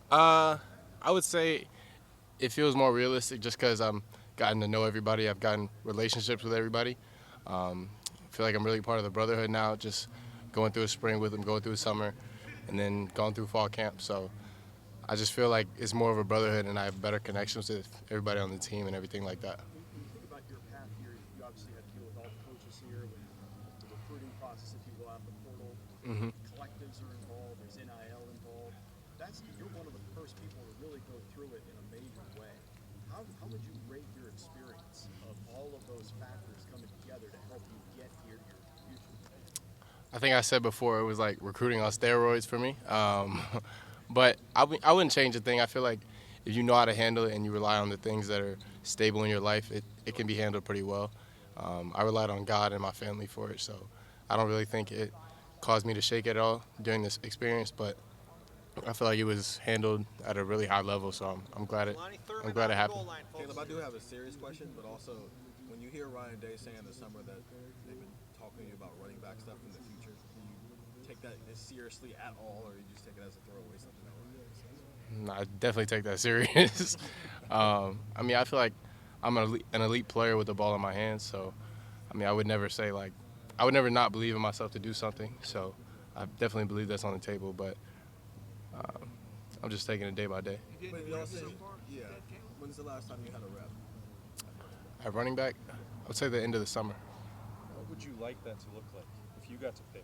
Uh, I would say it feels more realistic just because I'm gotten to know everybody. I've gotten relationships with everybody. I feel like I'm really part of the brotherhood now. Just going through a spring with them, going through a summer, and then going through fall camp. So I just feel like it's more of a brotherhood, and I have better connections with everybody on the team and everything like that. When you think about your path here, you obviously had to deal with all the coaches here, with the recruiting process, if you will, out the portal. Hmm. Collectives are involved. There's NIL involved. That's you're one of the first people to really go through it in a major way. How would you rate your experience of all of those factors coming together to help you get here to your future? I think I said before it was like recruiting on steroids for me. But I wouldn't change a thing. I feel like if you know how to handle it and you rely on the things that are stable in your life, it can be handled pretty well. I relied on God and my family for it, so I don't really think it caused me to shake at all during this experience. But I feel like it was handled at a really high level, so I'm glad it happened. Caleb, I do have a serious question, but also when you hear Ryan Day saying this summer that they've been talking to you about running back stuff in the future, do you take that as seriously at all, or you just take it as a throwaway something that Ryan Day says? I definitely take that serious. I mean, I feel like I'm an elite player with the ball in my hands, so I mean, I would never say like, I would never not believe in myself to do something. So I definitely believe that's on the table, but I'm just taking it day by day. But you also, yeah. When's the last time you had a rep? At running back, I would say the end of the summer. What would you like that to look like if you got to pick?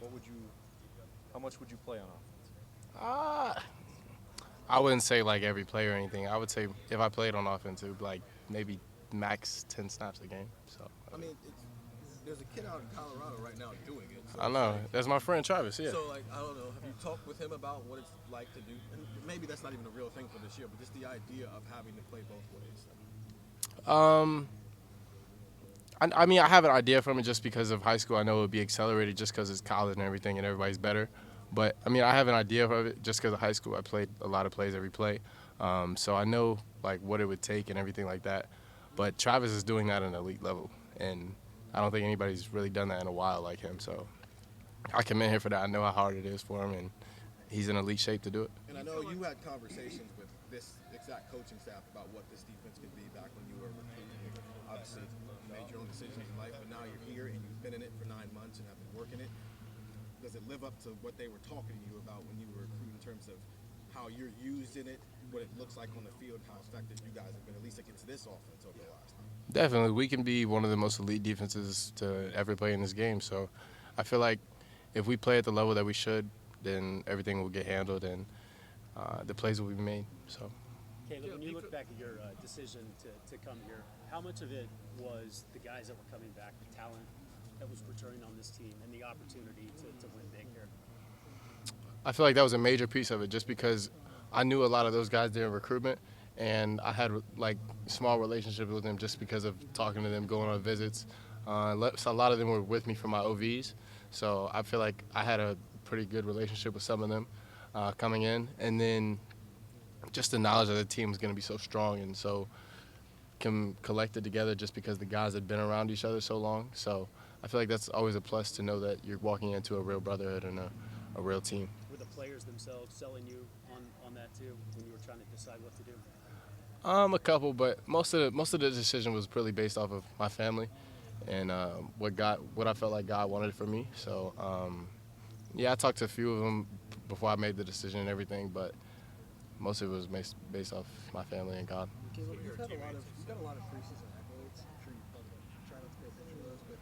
What would you? How much would you play on offense? Uh, I wouldn't say like every play or anything. I would say if I played on offense, it would be like maybe max 10 snaps a game. So I mean, there's a kid out in Colorado right now doing it. So I it's know like, that's my friend Travis. Yeah. so like I don't know. Have you talked with him about what it's like to do? And maybe that's not even a real thing for this year, but just the idea of having to play both ways. Um, I mean, I have an idea from it just because of high school. I know it would be accelerated just because it's college and everything, and everybody's better. But I mean, I have an idea of it just because of high school. I played a lot of plays every play, so I know like what it would take and everything like that. But Travis is doing that at an elite level, and I don't think anybody's really done that in a while like him. So I commend him for that. I know how hard it is for him, and he's in elite shape to do it. And I know you had conversations with this exact coaching staff about what this defense could be back when you were recruiting. Obviously, you made your own decisions in life, but now you're here and you've been in it for 9 months and have been working it. Does it live up to what they were talking to you about when you were recruiting in terms of how you're used in it, what it looks like on the field, how effective you guys have been, at least against this offense over the last time? Definitely, we can be one of the most elite defenses to ever play in this game. So I feel like if we play at the level that we should, then everything will get handled and the plays will be made. So Caleb, when you look back at your decision to come here, how much of it was the guys that were coming back, the talent that was returning on this team, and the opportunity to win big here? I feel like that was a major piece of it just because I knew a lot of those guys during recruitment and I had like small relationships with them just because of talking to them, going on visits. So a lot of them were with me for my OVs, so I feel like I had a pretty good relationship with some of them coming in, and then just the knowledge that the team was going to be so strong and so collected together just because the guys had been around each other so long. So I feel like that's always a plus to know that you're walking into a real brotherhood and a real team. Were the players themselves selling you on that too when you were trying to decide what to do? A couple, but most of the decision was really based off of my family and what I felt like God wanted for me. So yeah, I talked to a few of them before I made the decision and everything, but most of it was based off my family and God. Caleb, you've got a lot of preseason accolades. I'm sure you probably try not to pay attention to those, but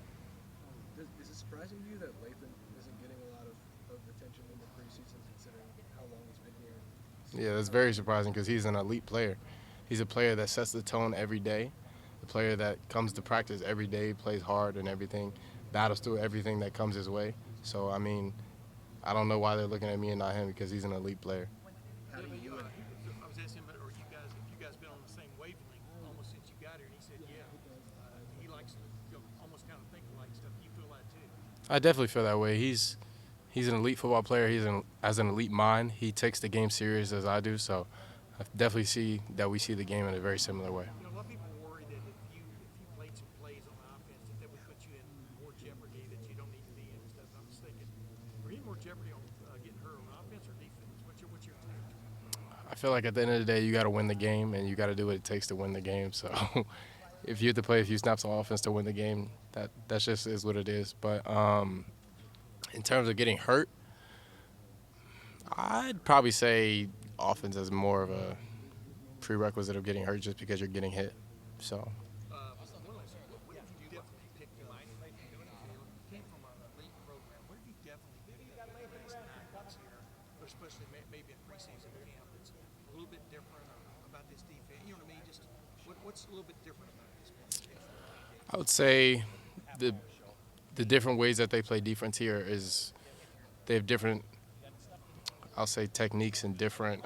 is it surprising to you that Lathan isn't getting a lot of attention in the preseason, considering how long he's been here? Yeah, that's very surprising because he's an elite player. He's a player that sets the tone every day, a player that comes to practice every day, plays hard and everything, battles through everything that comes his way. So, I mean, I don't know why they're looking at me and not him because he's an elite player. How do you? I was asking him, are you guys, have you guys been on the same wavelength almost since you got here? And he said, yeah. He likes to almost kind of think like stuff. You feel that too? I definitely feel that way. He's an elite football player. As an elite mind. He takes the game serious as I do. So I definitely see that we see the game in a very similar way. You know, a lot of people worry that if you played some plays on offense, that would put you in more jeopardy that you don't need to be in and stuff. I'm just thinking, are you in more jeopardy on getting hurt on offense or defense? What's your take? feel like at the end of the day, you got to win the game, and you got to do what it takes to win the game. So if you have to play a few snaps on offense to win the game, that just is what it is. But in terms of getting hurt, I'd probably say offense is more of a prerequisite of getting hurt just because you're getting hit. So Where did you definitely pick him? I came from an elite program. Where did you definitely pick him in the next 9 months here, or especially maybe in preseason camp? It's a little bit different about this defense. You know what I mean? Just what's a little bit different about this defense? I would say the different ways that they play defense here is they have different, I'll say, techniques and different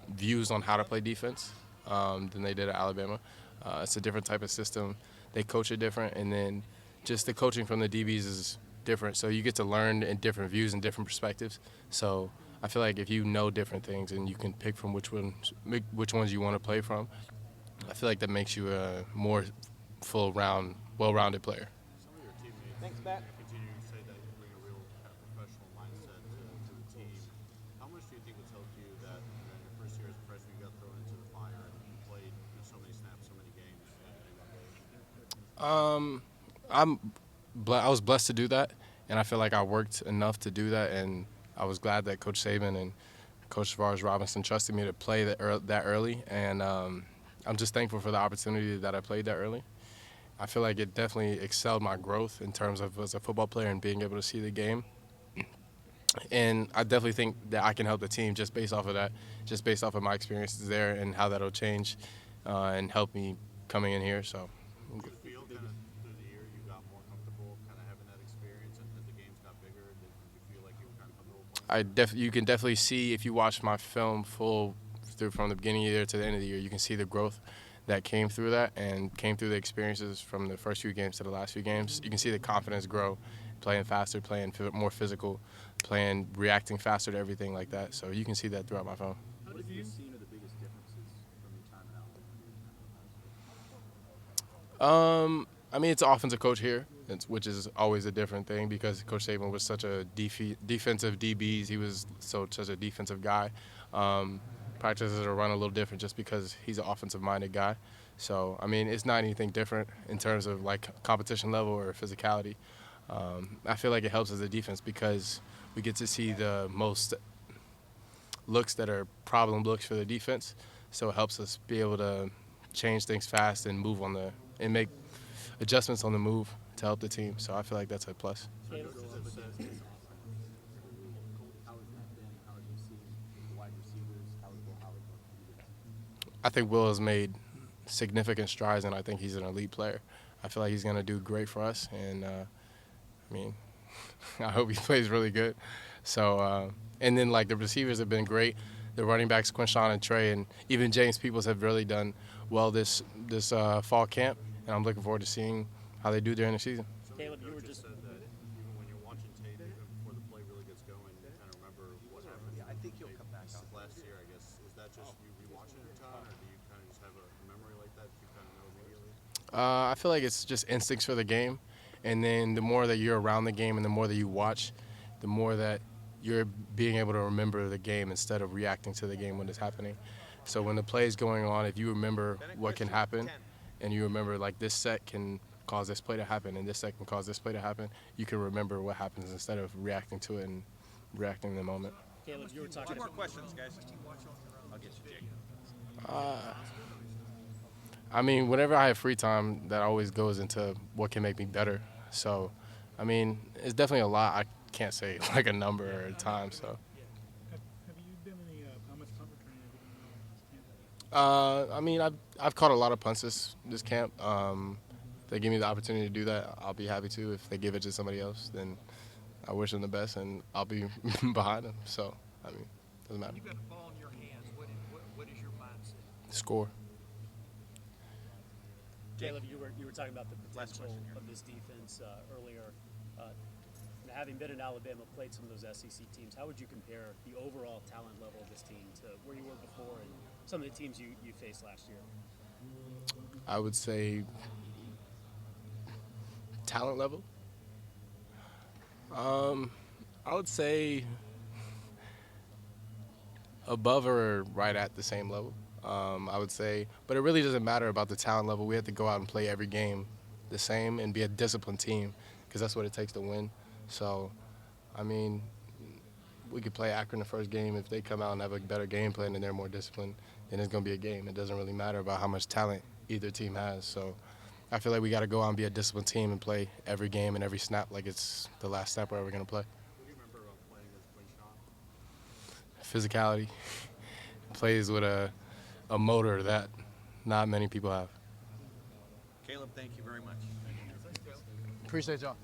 views on how to play defense than they did at Alabama. It's a different type of system. They coach it different, and then just the coaching from the DBs is different. So you get to learn in different views and different perspectives. So I feel like if you know different things and you can pick from which ones you want to play from, I feel like that makes you a more well-rounded player. Some of your teammates continue to say that you bring a real kind of professional mindset to the team. How much do you think it's helped you that in your first year as a freshman you got thrown into the fire and you played so many snaps, so many games I was blessed to do that, and I feel like I worked enough to do that, and I was glad that Coach Saban and Coach Tavares Robinson trusted me to play that early, and I'm just thankful for the opportunity that I played that early. I feel like it definitely excelled my growth in terms of as a football player and being able to see the game. And I definitely think that I can help the team just based off of that, just based off of my experiences there and how that'll change and help me coming in here. So. Did you feel kind of through the year you got more comfortable kind of having that experience and as the games got bigger, did you feel like you were kind of comfortable playing? You can definitely see if you watch my film full through from the beginning of the year to the end of the year, you can see the growth that came through that and came through the experiences from the first few games to the last few games. You can see the confidence grow, playing faster, playing more physical, reacting faster to everything like that. So you can see that throughout my film. What have you seen are the biggest differences from your time at Alabama? I mean, it's an offensive coach here, which is always a different thing because Coach Saban was such a defensive DBs. He was such a defensive guy. Practices are run a little different just because he's an offensive-minded guy. So, I mean, it's not anything different in terms of, like, competition level or physicality. I feel like it helps as a defense because we get to see the most looks that are problem looks for the defense. So it helps us be able to change things fast and and make adjustments on the move to help the team. So I feel like that's a plus. So coaches have said how has that been? How have you seen the wide receivers? How has Will Howard looked for you guys? I think Will has made significant strides, and I think he's an elite player. I feel like he's going to do great for us, and I mean, I hope he plays really good. So, and then like the receivers have been great. The running backs, Quinshawn and Trey, and even James Peoples have really done well this fall camp, and I'm looking forward to seeing how they do during the season. Caleb, you were Coaches just said that even when you're watching tape, even before the play really gets going, you kind of remember what happened. Yeah, I think he'll come back last year, I guess. Is that just you rewatching it a ton, or do you kind of just have a memory like that you kind of know immediately? I feel like it's just instincts for the game, and then the more that you're around the game and the more that you watch, the more that you're being able to remember the game instead of reacting to the game when it's happening. So when the play is going on, if you remember what can happen, and you remember like this set can cause this play to happen and this set can cause this play to happen, you can remember what happens instead of reacting to it and reacting in the moment. Caleb, you were talking about questions, guys. I'll get you, Jake. I mean, whenever I have free time, that always goes into what can make me better. So, I mean, it's definitely a lot. I can't say like a number or a time. So. Have you done any how much punt returning have you done this camp? I mean, I've caught a lot of punts this camp. If they give me the opportunity to do that, I'll be happy to. If they give it to somebody else, then I wish them the best, and I'll be behind them. So, I mean, doesn't matter. You got the ball in your hands. What is your mindset? Score. Caleb, you were talking about the potential of this defense earlier. Having been in Alabama, played some of those SEC teams, how would you compare the overall talent level of this team to where you were before and some of the teams you faced last year? I would say talent level. I would say above or right at the same level, I would say. But it really doesn't matter about the talent level. We have to go out and play every game the same and be a disciplined team because that's what it takes to win. So, I mean, we could play Akron the first game. If they come out and have a better game plan and they're more disciplined, then it's going to be a game. It doesn't really matter about how much talent either team has. So I feel like we got to go out and be a disciplined team and play every game and every snap like it's the last snap we're ever going to play. What do you remember about playing against Quinn Shaw? Physicality. Plays with a motor that not many people have. Caleb, thank you very much. Appreciate y'all.